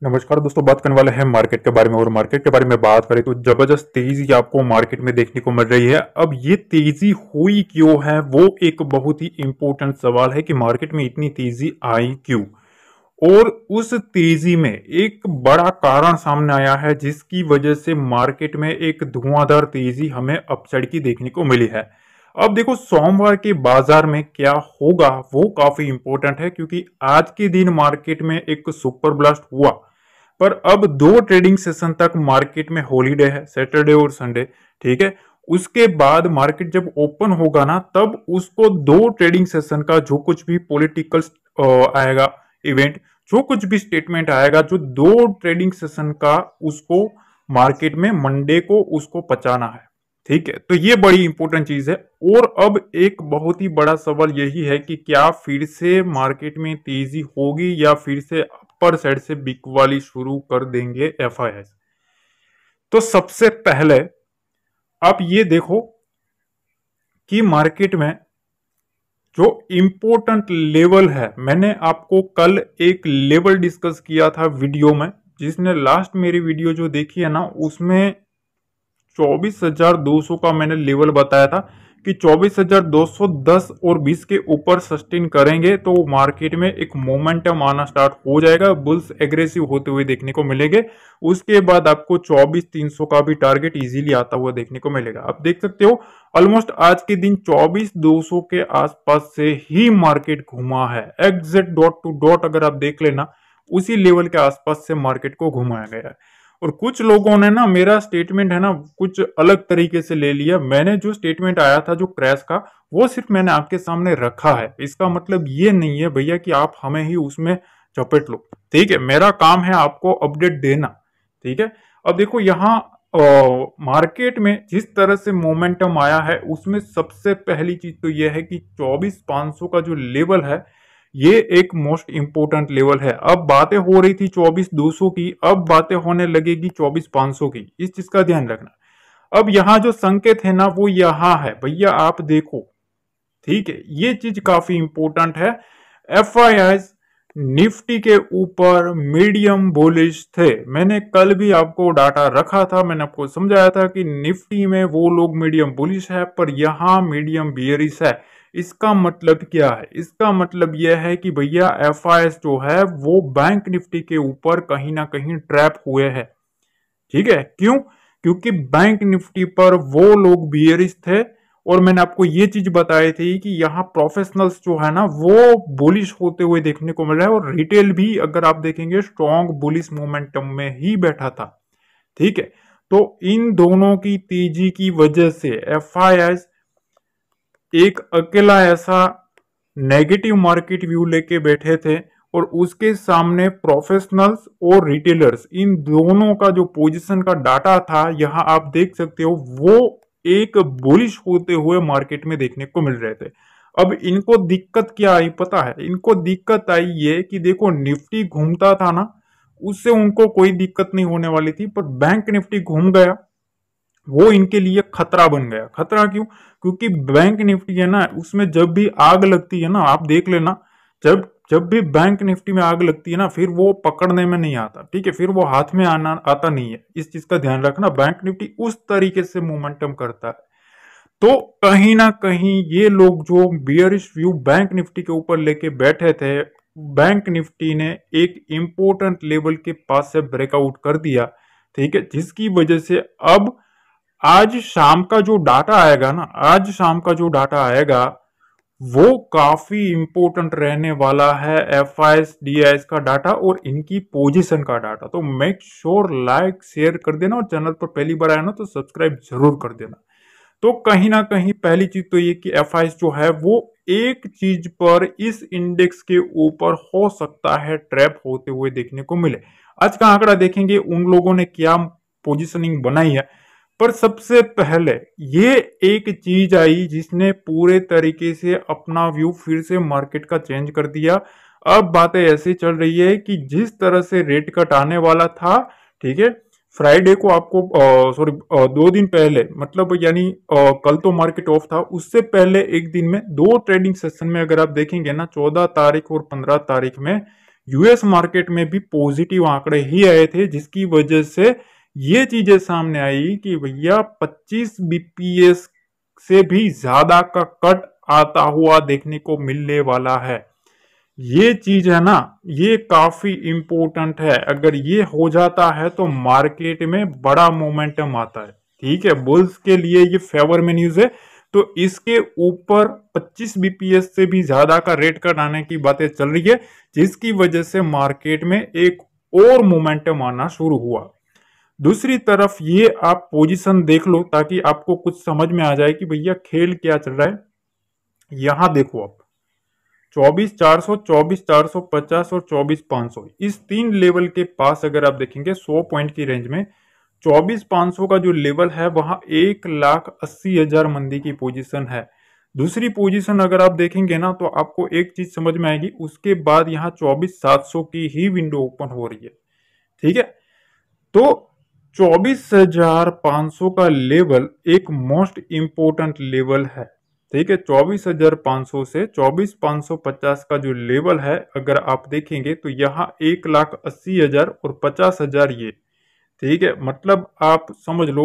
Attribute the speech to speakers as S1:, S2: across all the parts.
S1: नमस्कार दोस्तों, बात करने वाले हैं मार्केट के बारे में। और मार्केट के बारे में बात करें तो जबरदस्त तेजी आपको मार्केट में देखने को मिल रही है। अब ये तेजी हुई क्यों है, वो एक बहुत ही इंपॉर्टेंट सवाल है कि मार्केट में इतनी तेजी आई क्यों। और उस तेजी में एक बड़ा कारण सामने आया है जिसकी वजह से मार्केट में एक धुआंधार तेजी हमें अपसाइड की देखने को मिली है। अब देखो, सोमवार के बाजार में क्या होगा वो काफी इंपॉर्टेंट है, क्योंकि आज के दिन मार्केट में एक सुपर ब्लास्ट हुआ। पर अब दो ट्रेडिंग सेशन तक मार्केट में हॉलीडे है, सैटरडे और संडे। ठीक है, उसके बाद मार्केट जब ओपन होगा ना, तब उसको दो ट्रेडिंग सेशन का जो कुछ भी पॉलिटिकल आएगा इवेंट, जो कुछ भी स्टेटमेंट आएगा, जो दो ट्रेडिंग सेशन का, उसको मार्केट में मंडे को उसको पचाना है। ठीक है, तो ये बड़ी इंपॉर्टेंट चीज है। और अब एक बहुत ही बड़ा सवाल यही है कि क्या फिर से मार्केट में तेजी होगी या फिर से अपर साइड से बिकवाली शुरू कर देंगे एफआईआई। तो सबसे पहले आप ये देखो कि मार्केट में जो इंपॉर्टेंट लेवल है, मैंने आपको कल एक लेवल डिस्कस किया था वीडियो में। जिसने लास्ट मेरी वीडियो जो देखी है ना, उसमें 24,200 का मैंने लेवल बताया था कि 24,210 और 20 के ऊपर सस्टेन करेंगे तो मार्केट में एक मोमेंटम आना स्टार्ट हो जाएगा, बुल्स एग्रेसिव होते हुए देखने को मिलेंगे। उसके बाद आपको 24,300 का भी टारगेट इजीली आता हुआ देखने को मिलेगा। आप देख सकते हो ऑलमोस्ट आज के दिन 24,200 के आसपास से ही मार्केट घुमा है। एग्जैक्ट डॉट टू डॉट अगर आप देख लेना, उसी लेवल के आसपास से मार्केट को घुमाया गया है। और कुछ लोगों ने ना मेरा स्टेटमेंट है ना कुछ अलग तरीके से ले लिया। मैंने जो स्टेटमेंट आया था जो क्रैश का, वो सिर्फ मैंने आपके सामने रखा है। इसका मतलब ये नहीं है भैया कि आप हमें ही उसमें चपेट लो। ठीक है, मेरा काम है आपको अपडेट देना। ठीक है, अब देखो यहाँ मार्केट में जिस तरह से मोमेंटम आया है, उसमें सबसे पहली चीज तो यह है कि 24,500 का जो लेवल है, ये एक मोस्ट इंपोर्टेंट लेवल है। अब बातें हो रही थी 24,200 की, अब बातें होने लगेगी 24,500 की। इस चीज का ध्यान रखना। अब यहाँ जो संकेत है ना, वो यहाँ है भैया, आप देखो। ठीक है, ये चीज काफी इंपोर्टेंट है। एफआईआई निफ्टी के ऊपर मीडियम बुलिश थे। मैंने कल भी आपको डाटा रखा था, मैंने आपको समझाया था कि निफ्टी में वो लोग मीडियम बुलिश है, पर यहां मीडियम बियरिश है। इसका मतलब क्या है? इसका मतलब यह है कि भैया एफआईआई जो है वो बैंक निफ्टी के ऊपर कहीं ना कहीं ट्रैप हुए हैं। ठीक है, क्यों? क्योंकि बैंक निफ्टी पर वो लोग बियरिश थे। और मैंने आपको ये चीज बताई थी कि यहाँ प्रोफेशनल्स जो है ना, वो बुलिश होते हुए देखने को मिल रहा है। और रिटेल भी अगर आप देखेंगे स्ट्रॉन्ग बुलिश मोमेंटम में ही बैठा था। ठीक है, तो इन दोनों की तेजी की वजह से एफआईआई एक अकेला ऐसा नेगेटिव मार्केट व्यू लेके बैठे थे। और उसके सामने प्रोफेशनल्स और रिटेलर्स, इन दोनों का जो पोजीशन का डाटा था, यहां आप देख सकते हो, वो एक बुलिश होते हुए मार्केट में देखने को मिल रहे थे। अब इनको दिक्कत क्या आई पता है? इनको दिक्कत आई ये कि देखो, निफ्टी घूमता था ना, उससे उनको कोई दिक्कत नहीं होने वाली थी, पर बैंक निफ्टी घूम गया, वो इनके लिए खतरा बन गया। खतरा क्यों? क्योंकि बैंक निफ्टी है ना, उसमें जब भी आग लगती है ना, आप देख लेना, जब जब भी बैंक निफ्टी में आग लगती है ना, फिर वो पकड़ने में नहीं आता। ठीक है, फिर वो हाथ में आना आता नहीं है। इस चीज का ध्यान रखना। बैंक निफ्टी उस तरीके से मोमेंटम करता है। तो कहीं ना कहीं ये लोग जो बियरिश व्यू बैंक निफ्टी के ऊपर लेके बैठे थे, बैंक निफ्टी ने एक इंपॉर्टेंट लेवल के पास से ब्रेकआउट कर दिया। ठीक है, जिसकी वजह से अब आज शाम का जो डाटा आएगा ना, आज शाम का जो डाटा आएगा, वो काफी इंपॉर्टेंट रहने वाला है। एफआईएस डीआईएस का डाटा और इनकी पोजीशन का डाटा। तो मेक श्योर लाइक शेयर कर देना, और चैनल पर पहली बार आया ना तो सब्सक्राइब जरूर कर देना। तो कहीं ना कहीं पहली चीज तो ये कि एफआईएस जो है वो एक चीज पर, इस इंडेक्स के ऊपर हो सकता है ट्रैप होते हुए देखने को मिले। आज का आंकड़ा देखेंगे उन लोगों ने क्या पोजिशनिंग बनाई है। पर सबसे पहले ये एक चीज आई जिसने पूरे तरीके से अपना व्यू फिर से मार्केट का चेंज कर दिया। अब बातें ऐसी चल रही है कि जिस तरह से रेट कट आने वाला था, ठीक है, फ्राइडे को आपको सॉरी 2 दिन पहले, मतलब यानी कल तो मार्केट ऑफ था, उससे पहले एक दिन में दो ट्रेडिंग सेशन में अगर आप देखेंगे ना, 14 तारीख और 15 तारीख में, यूएस मार्केट में भी पॉजिटिव आंकड़े ही आए थे, जिसकी वजह से ये चीजें सामने आई कि भैया 25 बीपीएस से भी ज्यादा का कट आता हुआ देखने को मिलने वाला है। ये चीज है ना, ये काफी इंपॉर्टेंट है। अगर ये हो जाता है तो मार्केट में बड़ा मोमेंटम आता है। ठीक है, बुल्स के लिए ये फेवर में न्यूज है। तो इसके ऊपर 25 बीपीएस से भी ज्यादा का रेट कट आने की बातें चल रही है, जिसकी वजह से मार्केट में एक और मोमेंटम आना शुरू हुआ। दूसरी तरफ ये आप पोजीशन देख लो ताकि आपको कुछ समझ में आ जाए कि भैया खेल क्या चल रहा है। यहां देखो आप 24,400, 24,450 और 24,500, इस तीन लेवल के पास अगर आप देखेंगे 100 पॉइंट की रेंज में 24,500 का जो लेवल है वहां 1,80,000 मंदी की पोजीशन है। दूसरी पोजीशन अगर आप देखेंगे ना तो आपको एक चीज समझ में आएगी, उसके बाद यहाँ 24,700 की ही विंडो ओपन हो रही है। ठीक है, तो 24,500 का लेवल एक मोस्ट इंपोर्टेंट लेवल है। ठीक है, 24,500 से 24,550 का जो लेवल है अगर आप देखेंगे तो यहाँ 1,80,000 और 50,000 ये। ठीक है, मतलब आप समझ लो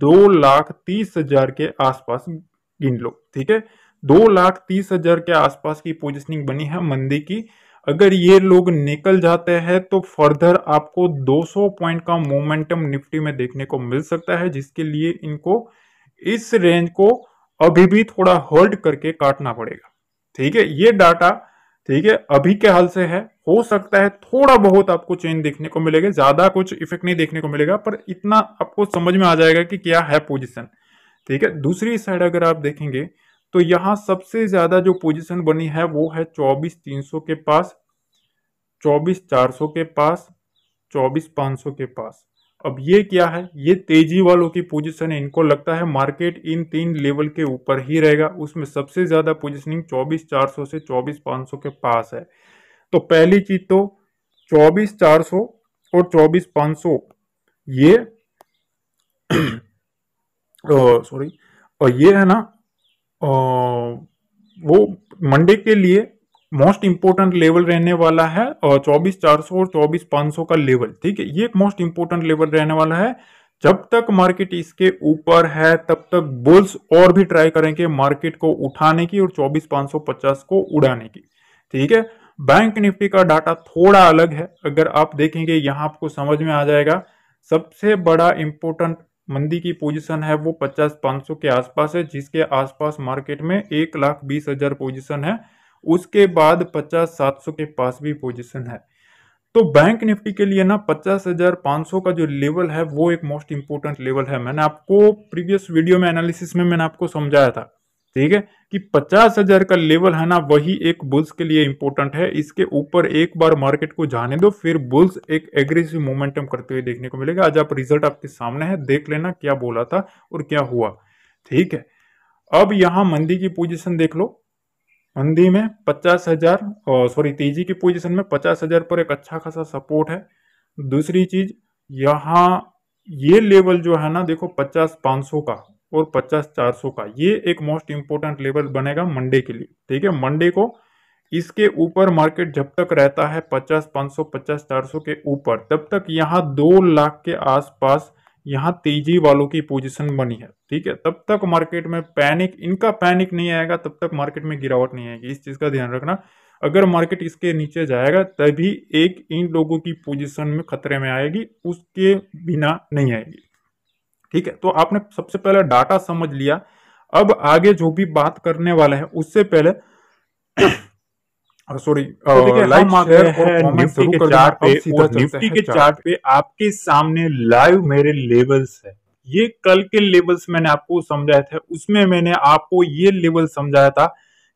S1: 2,30,000 के आसपास गिन लो। ठीक है, 2,30,000 के आसपास की पोजिशनिंग बनी है मंदी की। अगर ये लोग निकल जाते हैं तो फर्दर आपको 200 पॉइंट का मोमेंटम निफ्टी में देखने को मिल सकता है, जिसके लिए इनको इस रेंज को अभी भी थोड़ा होल्ड करके काटना पड़ेगा। ठीक है, ये डाटा ठीक है अभी के हाल से है। हो सकता है थोड़ा बहुत आपको चेंज देखने को मिलेगा, ज्यादा कुछ इफेक्ट नहीं देखने को मिलेगा, पर इतना आपको समझ में आ जाएगा कि क्या है पोजीशन। ठीक है, दूसरी साइड अगर आप देखेंगे तो यहां सबसे ज्यादा जो पोजीशन बनी है वो है 24,300 के पास, 24,400 के पास, 24,500 के पास। अब ये क्या है, ये तेजी वालों की पोजीशन है। इनको लगता है मार्केट इन तीन लेवल के ऊपर ही रहेगा। उसमें सबसे ज्यादा पोजीशनिंग 24,400 से 24,500 के पास है। तो पहली चीज तो 24,400 और 24,500 ये सॉरी, और ये है ना वो मंडे के लिए मोस्ट इंपोर्टेंट लेवल रहने वाला है, और 24,400 और 24,500 का लेवल। ठीक है, ये एक मोस्ट इंपोर्टेंट लेवल रहने वाला है। जब तक मार्केट इसके ऊपर है तब तक बुल्स और भी ट्राई करेंगे मार्केट को उठाने की और 24,550 को उड़ाने की। ठीक है, बैंक निफ्टी का डाटा थोड़ा अलग है। अगर आप देखेंगे यहां आपको समझ में आ जाएगा, सबसे बड़ा इंपोर्टेंट मंदी की पोजीशन है वो 50,500 के आसपास है, जिसके आसपास मार्केट में 1,20,000 पोजीशन है। उसके बाद 50,700 के पास भी पोजीशन है। तो बैंक निफ्टी के लिए ना 50,500 का जो लेवल है वो एक मोस्ट इंपोर्टेंट लेवल है। मैंने आपको प्रीवियस वीडियो में एनालिसिस में मैंने आपको समझाया था। ठीक है, कि 50,000 का लेवल है ना वही एक बुल्स के लिए इंपॉर्टेंट है। इसके ऊपर एक बार मार्केट को जाने दो, फिर बुल्स एक एग्रेसिव मोमेंटम करते हुए देखने को मिलेगा। आज आप रिजल्ट आपके सामने है, देख लेना क्या बोला था और क्या हुआ। ठीक है, अब यहां मंदी की पोजीशन देख लो। मंदी में 50,000 सॉरी तेजी की पोजीशन में 50,000 पर एक अच्छा खासा सपोर्ट है। दूसरी चीज यहाँ ये लेवल जो है ना देखो 50,500 का और 50,400 का, ये एक मोस्ट इंपोर्टेंट लेवल बनेगा मंडे के लिए। ठीक है, मंडे को इसके ऊपर मार्केट जब तक रहता है 50,500 50,400 के ऊपर, तब तक यहाँ 2 लाख के आसपास यहाँ तेजी वालों की पोजीशन बनी है। ठीक है, तब तक मार्केट में पैनिक, इनका पैनिक नहीं आएगा तब तक मार्केट में गिरावट नहीं आएगी। इस चीज का ध्यान रखना। अगर मार्केट इसके नीचे जाएगा तभी एक इन लोगों की पोजीशन में खतरे में आएगी, उसके बिना नहीं आएगी। ठीक है, तो आपने सबसे पहले डाटा समझ लिया। अब आगे जो भी बात करने वाला है उससे पहले सॉरी
S2: हम आ गए हैं निफ्टी के चार्ट पे, और निफ्टी के चार्ट पे आपके सामने लाइव मेरे लेवल्स है। ये कल के लेवल्स मैंने आपको समझाया था, उसमें मैंने आपको ये लेवल समझाया था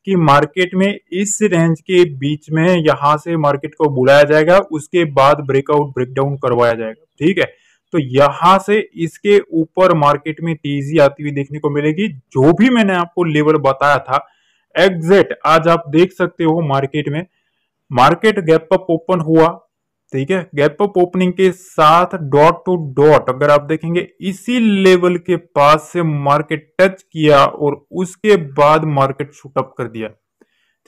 S2: कि मार्केट में इस रेंज के बीच में यहां से मार्केट को बुलाया जाएगा, उसके बाद ब्रेकआउट ब्रेकडाउन करवाया जाएगा। ठीक है, तो यहां से इसके ऊपर मार्केट में तेजी आती हुई देखने को मिलेगी। जो भी मैंने आपको लेवल बताया था एग्जैक्ट आज आप देख सकते हो मार्केट में, मार्केट गैप अप ओपन हुआ। ठीक है, गैप अप ओपनिंग के साथ डॉट टू डॉट अगर आप देखेंगे इसी लेवल के पास से मार्केट टच किया और उसके बाद मार्केट शूट अप कर दिया।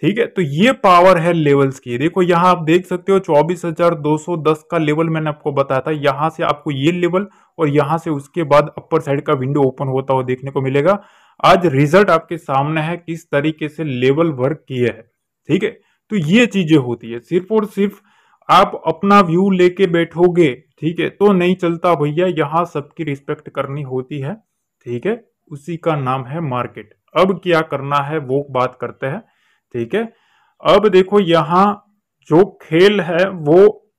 S1: ठीक है, तो ये पावर है लेवल्स की। देखो यहाँ आप देख सकते हो 24,210 का लेवल मैंने आपको बताया था। यहां से आपको ये लेवल और यहां से उसके बाद अपर साइड का विंडो ओपन होता हुआ देखने को मिलेगा। आज रिजल्ट आपके सामने है किस तरीके से लेवल वर्क किए है। ठीक है, तो ये चीजें होती है। सिर्फ और सिर्फ आप अपना व्यू लेके बैठोगे, ठीक है, तो नहीं चलता भैया। यहाँ सबकी रिस्पेक्ट करनी होती है। ठीक है, उसी का नाम है मार्केट। अब क्या करना है वो बात करते हैं। ठीक है, अब देखो यहां जो खेल है वो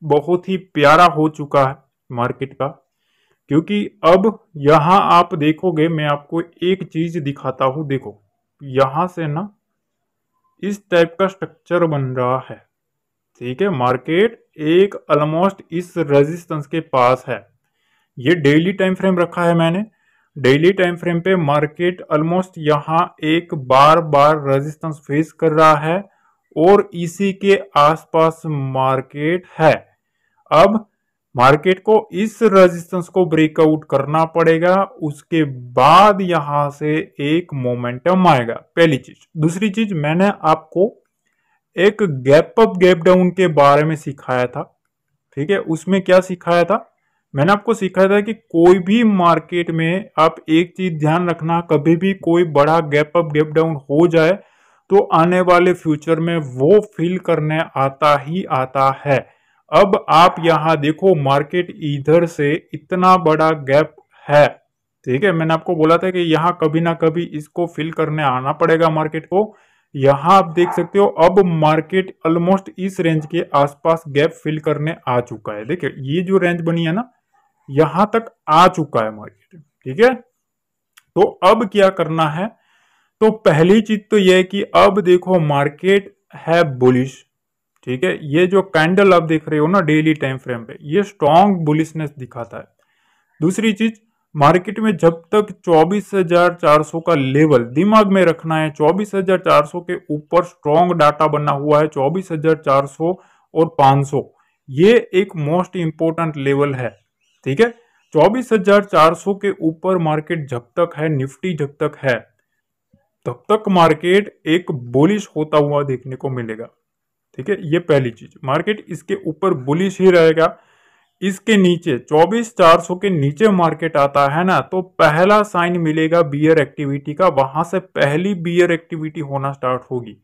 S1: बहुत ही प्यारा हो चुका है मार्केट का, क्योंकि अब यहां आप देखोगे, मैं आपको एक चीज दिखाता हूं। देखो यहां से ना इस टाइप का स्ट्रक्चर बन रहा है। ठीक है, मार्केट एक ऑलमोस्ट इस रेजिस्टेंस के पास है। ये डेली टाइम फ्रेम रखा है मैंने। डेली टाइम फ्रेम पे मार्केट ऑलमोस्ट यहां एक बार बार रेजिस्टेंस फेस कर रहा है और इसी के आसपास मार्केट है। अब मार्केट को इस रेजिस्टेंस को ब्रेकआउट करना पड़ेगा, उसके बाद यहां से एक मोमेंटम आएगा। पहली चीज। दूसरी चीज, मैंने आपको एक गैप अप गैप डाउन के बारे में सिखाया था। ठीक है, उसमें क्या सिखाया था? मैंने आपको सिखाया था कि कोई भी मार्केट में आप एक चीज ध्यान रखना, कभी भी कोई बड़ा गैप अप गैप डाउन हो जाए तो आने वाले फ्यूचर में वो फिल करने आता ही आता है। अब आप यहां देखो, मार्केट इधर से इतना बड़ा गैप है। ठीक है, मैंने आपको बोला था कि यहां कभी ना कभी इसको फिल करने आना पड़ेगा मार्केट को। यहां आप देख सकते हो, अब मार्केट ऑलमोस्ट इस रेंज के आसपास गैप फिल करने आ चुका है। देखिए ये जो रेंज बनी है ना, यहां तक आ चुका है मार्केट। ठीक है, तो अब क्या करना है? तो पहली चीज तो यह है कि अब देखो मार्केट है बुलिश। ठीक है, ये जो कैंडल आप देख रहे हो ना डेली टाइम फ्रेम पे, ये स्ट्रॉन्ग बुलिशनेस दिखाता है। दूसरी चीज, मार्केट में जब तक 24,400 का लेवल दिमाग में रखना है, 24,400 के ऊपर स्ट्रॉन्ग डाटा बना हुआ है। 24,400 और 500 ये एक मोस्ट इंपोर्टेंट लेवल है। ठीक है, 24,400 के ऊपर मार्केट जब तक है, निफ्टी जब तक है, तब तक मार्केट एक बुलिश होता हुआ देखने को मिलेगा। ठीक है, ये पहली चीज। मार्केट इसके ऊपर बुलिश ही रहेगा। इसके नीचे 24,400 के नीचे मार्केट आता है ना, तो पहला साइन मिलेगा बियर एक्टिविटी का। वहां से पहली बियर एक्टिविटी होना स्टार्ट होगी।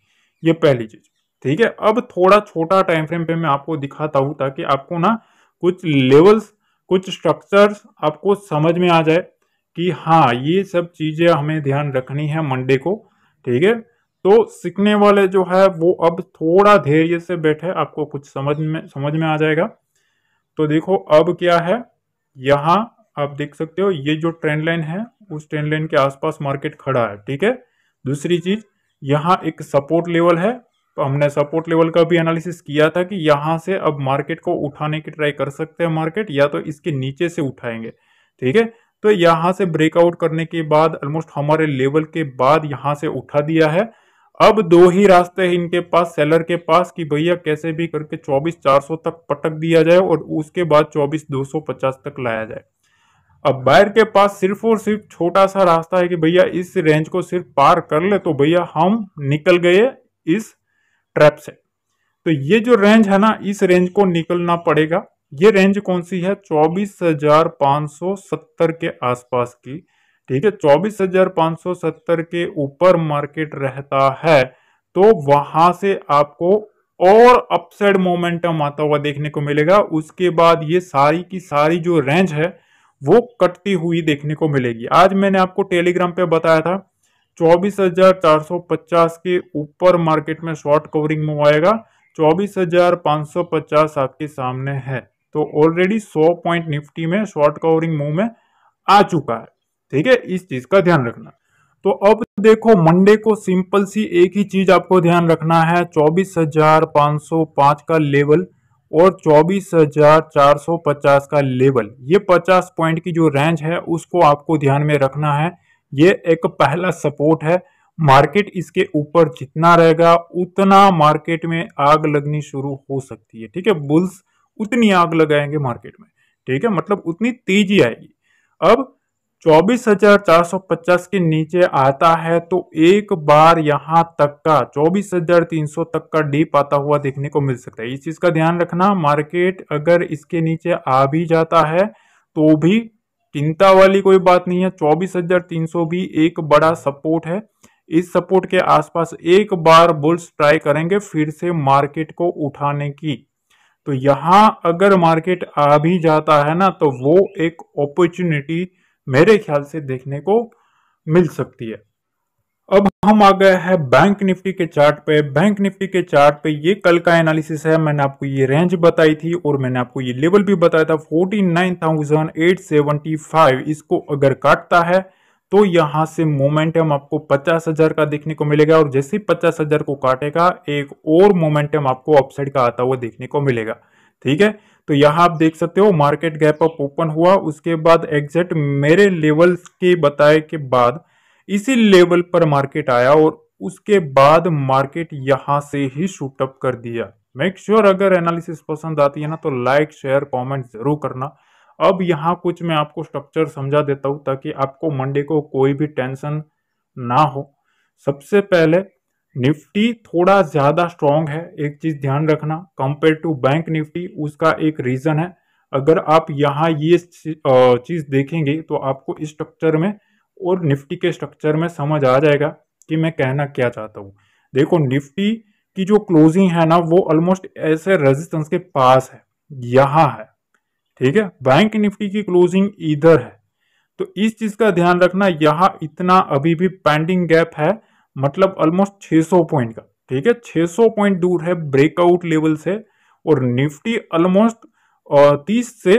S1: ये पहली चीज। ठीक है, अब थोड़ा छोटा टाइम फ्रेम पे मैं आपको दिखाता हूं ताकि आपको ना कुछ लेवल्स, कुछ स्ट्रक्चर्स आपको समझ में आ जाए कि हाँ ये सब चीजें हमें ध्यान रखनी है मंडे को। ठीक है, तो सीखने वाले जो है वो अब थोड़ा धैर्य से बैठे, आपको कुछ समझ में आ जाएगा। तो देखो अब क्या है, यहां आप देख सकते हो ये जो ट्रेंड लाइन है, उस ट्रेंड लाइन के आसपास मार्केट खड़ा है। ठीक है, दूसरी चीज, यहां एक सपोर्ट लेवल है। तो हमने सपोर्ट लेवल का भी एनालिसिस किया था कि यहां से अब मार्केट को उठाने की ट्राई कर सकते हैं मार्केट, या तो इसके नीचे से उठाएंगे। ठीक है, तो यहां से ब्रेकआउट करने के बाद ऑलमोस्ट हमारे लेवल के बाद यहां से उठा दिया है। अब दो ही रास्ते हैं इनके पास, सेलर के पास, कि भैया कैसे भी करके 24,400 तक पटक दिया जाए और उसके बाद 24,250 तक लाया जाए। अब बायर के पास सिर्फ और सिर्फ छोटा सा रास्ता है कि भैया इस रेंज को सिर्फ पार कर ले तो भैया हम निकल गए इस ट्रैप से। तो ये जो रेंज है ना, इस रेंज को निकलना पड़ेगा। ये रेंज कौन सी है? 24,570 के आसपास की। ठीक है, 24,570 के ऊपर मार्केट रहता है तो वहां से आपको और अपसाइड मोमेंटम आता हुआ देखने को मिलेगा। उसके बाद ये सारी की सारी जो रेंज है वो कटती हुई देखने को मिलेगी। आज मैंने आपको टेलीग्राम पे बताया था 24,450 के ऊपर मार्केट में शॉर्ट कवरिंग मूव आएगा। 24,550 आपके सामने है, तो ऑलरेडी 100 पॉइंट निफ्टी में शॉर्ट कवरिंग मूव में आ चुका है। ठीक है, इस चीज का ध्यान रखना। तो अब देखो मंडे को सिंपल सी एक ही चीज आपको ध्यान रखना है, 24,505 का लेवल और 24,450 का लेवल। ये 50 पॉइंट की जो रेंज है उसको आपको ध्यान में रखना है। ये एक पहला सपोर्ट है। मार्केट इसके ऊपर जितना रहेगा उतना मार्केट में आग लगनी शुरू हो सकती है। ठीक है, बुल्स उतनी आग लगाएंगे मार्केट में। ठीक है, मतलब उतनी तेजी आएगी। अब 24,450 के नीचे आता है तो एक बार यहां तक का 24,300 तक का डीप आता हुआ देखने को मिल सकता है। इस चीज का ध्यान रखना, मार्केट अगर इसके नीचे आ भी जाता है तो भी चिंता वाली कोई बात नहीं है। 24,300 भी एक बड़ा सपोर्ट है। इस सपोर्ट के आसपास एक बार बुल्स ट्राई करेंगे फिर से मार्केट को उठाने की। तो यहां अगर मार्केट आ भी जाता है ना तो वो एक अपॉर्चुनिटी मेरे ख्याल से देखने को मिल सकती है। अब हम आ गए हैं बैंक निफ्टी के चार्ट पे। बैंक निफ्टी के चार्ट पे ये कल का एनालिसिस है। मैंने आपको ये रेंज बताई थी और मैंने आपको ये लेवल भी बताया था 49,875। इसको अगर काटता है तो यहां से मोमेंटम आपको 50,000 का देखने को मिलेगा और जैसे ही 50,000 को काटेगा एक और मोमेंटम आपको अपसाइड का आता हुआ देखने को मिलेगा। ठीक है, तो यहां आप देख सकते हो मार्केट गैप अप ओपन हुआ, उसके बाद एग्जैक्ट मेरे लेवल के बताए के बाद इसी लेवल पर मार्केट आया और उसके बाद मार्केट यहां से ही शूट अप कर दिया। मेक श्योर अगर एनालिसिस पसंद आती है ना तो लाइक शेयर कमेंट जरूर करना। अब यहाँ कुछ मैं आपको स्ट्रक्चर समझा देता हूं ताकि आपको मंडे को कोई भी टेंशन ना हो। सबसे पहले निफ्टी थोड़ा ज्यादा स्ट्रांग है, एक चीज ध्यान रखना कंपेयर टू बैंक निफ्टी। उसका एक रीजन है, अगर आप यहाँ ये चीज देखेंगे तो आपको इस स्ट्रक्चर में और निफ्टी के स्ट्रक्चर में समझ आ जाएगा कि मैं कहना क्या चाहता हूं। देखो निफ्टी की जो क्लोजिंग है ना वो ऑलमोस्ट ऐसे रेजिस्टेंस के पास है, यहां है। ठीक है, बैंक निफ्टी की क्लोजिंग इधर है। तो इस चीज का ध्यान रखना, यहां इतना अभी भी पेंडिंग गैप है, मतलब ऑलमोस्ट 600 पॉइंट का। ठीक है, 600 पॉइंट दूर है ब्रेकआउट लेवल से और निफ्टी ऑलमोस्ट 30 से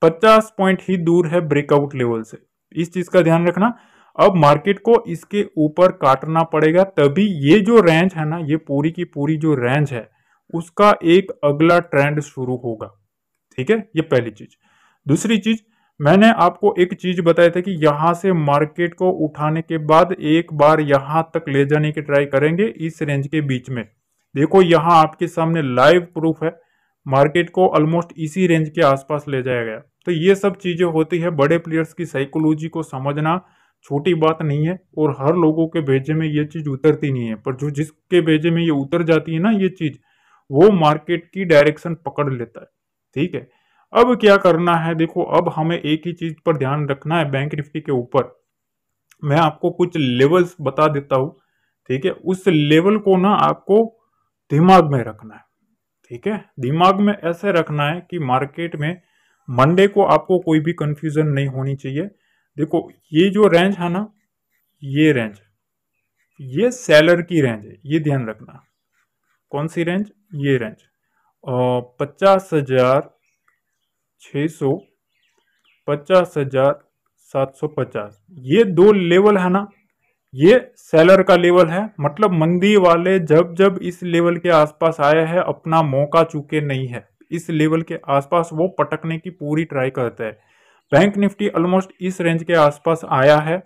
S1: 50 पॉइंट ही दूर है ब्रेकआउट लेवल से। इस चीज का ध्यान रखना। अब मार्केट को इसके ऊपर काटना पड़ेगा तभी ये जो रेंज है ना, ये पूरी की पूरी जो रेंज है उसका एक अगला ट्रेंड शुरू होगा। ठीक है, ये पहली चीज। दूसरी चीज, मैंने आपको एक चीज बताया था कि यहां से मार्केट को उठाने के बाद एक बार यहां तक ले जाने की ट्राई करेंगे इस रेंज के बीच में। देखो यहां आपके सामने लाइव प्रूफ है, मार्केट को ऑलमोस्ट इसी रेंज के आसपास ले जाया गया। तो ये सब चीजें होती है, बड़े प्लेयर्स की साइकोलॉजी को समझना छोटी बात नहीं है और हर लोगों के भेजे में ये चीज उतरती नहीं है, पर जो जिसके भेजे में ये उतर जाती है ना ये चीज, वो मार्केट की डायरेक्शन पकड़ लेता है। ठीक है, अब क्या करना है, देखो अब हमें एक ही चीज पर ध्यान रखना है बैंक निफ्टी के ऊपर। मैं आपको कुछ लेवल्स बता देता हूं। ठीक है, उस लेवल को ना आपको दिमाग में रखना है। ठीक है, दिमाग में ऐसे रखना है कि मार्केट में मंडे को आपको कोई भी कंफ्यूजन नहीं होनी चाहिए। देखो ये जो रेंज है ना, ये रेंज, ये सेलर की रेंज है, ये ध्यान रखना। कौन सी रेंज? ये रेंज 50,600, 50,750, ये दो लेवल है ना, ये सेलर का लेवल है। मतलब मंदी वाले जब जब इस लेवल के आसपास आए हैं अपना मौका चूके नहीं है, इस लेवल के आसपास वो पटकने की पूरी ट्राई करते हैं। बैंक निफ्टी ऑलमोस्ट इस रेंज के आसपास आया है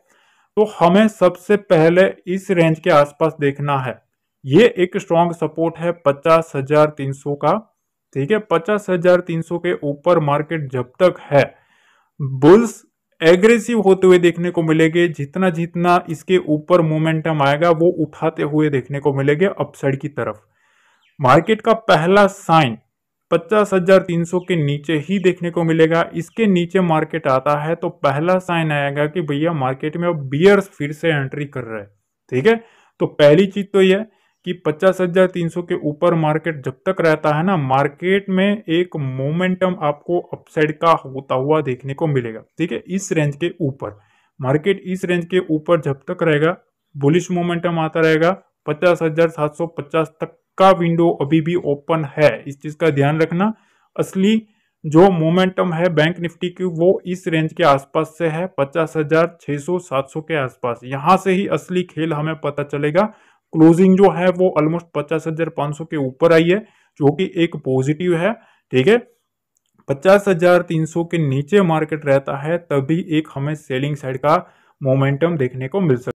S1: तो हमें सबसे पहले इस रेंज के आसपास देखना है। ये एक स्ट्रॉन्ग सपोर्ट है 50,300 का। ठीक है, 50,300 के ऊपर मार्केट जब तक है बुल्स एग्रेसिव होते हुए देखने को मिलेंगे। जितना जितना इसके ऊपर मोमेंटम आएगा वो उठाते हुए देखने को मिलेंगे अपसाइड की तरफ। मार्केट का पहला साइन 50,300 के नीचे ही देखने को मिलेगा। इसके नीचे मार्केट आता है तो पहला साइन आएगा कि भैया मार्केट में अब बियर्स फिर से एंट्री कर रहे हैं। ठीक है, तो पहली चीज तो यह कि 50,300 के ऊपर मार्केट जब तक रहता है ना, मार्केट में एक मोमेंटम आपको अपसाइड का होता हुआ देखने को मिलेगा। ठीक है, इस रेंज के ऊपर मार्केट, इस रेंज के ऊपर जब तक रहेगा बुलिश मोमेंटम आता रहेगा। 50,750 तक का विंडो अभी भी ओपन है, इस चीज का ध्यान रखना। असली जो मोमेंटम है बैंक निफ्टी की वो इस रेंज के आसपास से है, 50,600-700 के आसपास। यहां से ही असली खेल हमें पता चलेगा। क्लोजिंग जो है वो ऑलमोस्ट 50,500 के ऊपर आई है जो कि एक पॉजिटिव है। ठीक है, 50,300 के नीचे मार्केट रहता है तभी एक हमें सेलिंग साइड का मोमेंटम देखने को मिल सकता है।